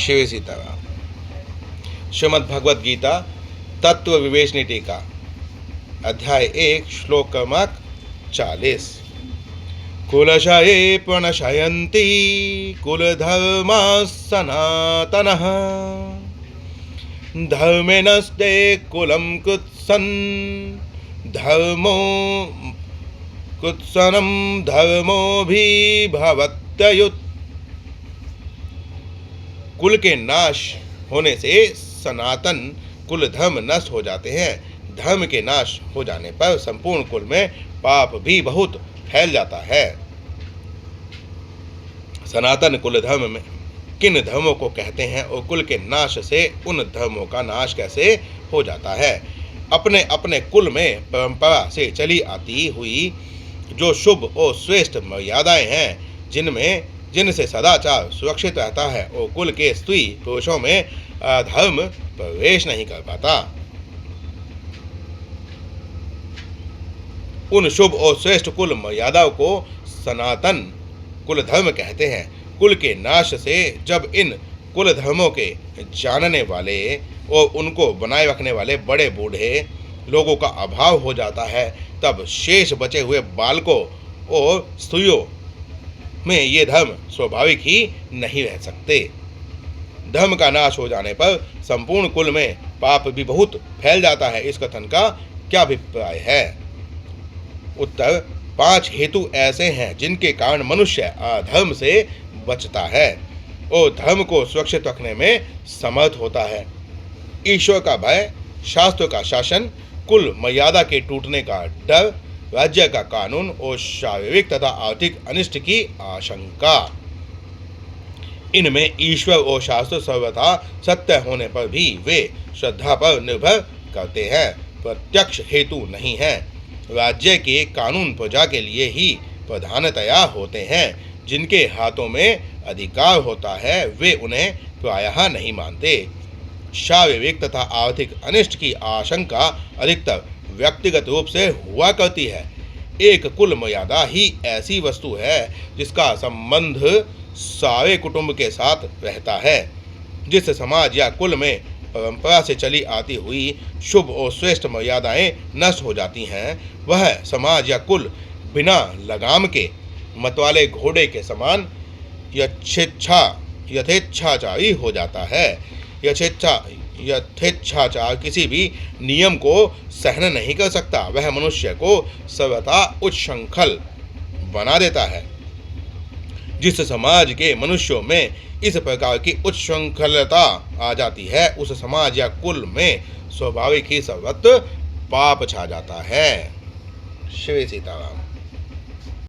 शिव सीताराम। श्रीमद् भगवद गीता तत्व विवेचनी टीका अध्याय 1 श्लोक क्रमांक 40। कुलशये प्रणशयन्ति कुलधर्मा सनातनः धर्मेणस्ते कुलं कुत्सन् धर्मो कुत्सनं धर्मोऽभिभवत्ययुत्। कुल के नाश होने से सनातन कुल धर्म नष्ट हो जाते हैं। धर्म के नाश हो जाने पर संपूर्ण कुल में पाप भी बहुत फैल जाता है। सनातन कुल धर्म में किन धर्मों को कहते हैं और कुल के नाश से उन धर्मों का नाश कैसे हो जाता है? अपने अपने कुल में परंपरा से चली आती हुई जो शुभ और श्रेष्ठ मर्यादाएं हैं, जिनसे सदाचार सुरक्षित रहता है और कुल के स्त्री पुरुषों में अधर्म प्रवेश नहीं कर पाता, उन शुभ और श्रेष्ठ कुल मर्यादाओं को सनातन कुल धर्म कहते हैं। कुल के नाश से जब इन कुल धर्मों के जानने वाले और उनको बनाए रखने वाले बड़े बूढ़े लोगों का अभाव हो जाता है, तब शेष बचे हुए बालकों और स्त्रियों में ये धर्म स्वाभाविक ही नहीं रह सकते। धर्म का नाश हो जाने पर संपूर्ण कुल में पाप भी बहुत फैल जाता है। इस कथन का क्या अभिप्राय है? उत्तर: 5 हेतु ऐसे हैं जिनके कारण मनुष्य अधर्म से बचता है और धर्म को सुरक्षित रखने में समर्थ होता है। ईश्वर का भय, शास्त्र का शासन, कुल मर्यादा के टूटने का डर, राज्य का कानून और शारीरिक तथा आर्थिक अनिष्ट की आशंका। इनमें ईश्वर और शास्त्र सर्वथा सत्य होने पर भी वे श्रद्धा पर निर्भर करते हैं, प्रत्यक्ष हेतु नहीं है। राज्य के कानून प्रजा के लिए ही प्रधानतया होते हैं। जिनके हाथों में अधिकार होता है वे उन्हें प्रायः नहीं मानते। शारीरिक तथा आर्थिक अनिष्ट की आशंका अधिकतर व्यक्तिगत रूप से हुआ करती है। एक कुल मर्यादा ही ऐसी वस्तु है जिसका संबंध सारे कुटुंब के साथ रहता है। जिस समाज या कुल में परंपरा से चली आती हुई शुभ और श्रेष्ठ मर्यादाएं नष्ट हो जाती हैं, वह समाज या कुल बिना लगाम के मतवाले घोड़े के समान यथेच्छाचारी हो जाता है। यथेच्छाचार किसी भी नियम को सहन नहीं कर सकता। वह मनुष्य को सर्वथा उच्छृंखल बना देता है। जिस समाज के मनुष्यों में इस प्रकार की उच्छृंखलता आ जाती है, उस समाज या कुल में स्वाभाविक ही सर्वत्र पाप छा जाता है। शिव सीताराम।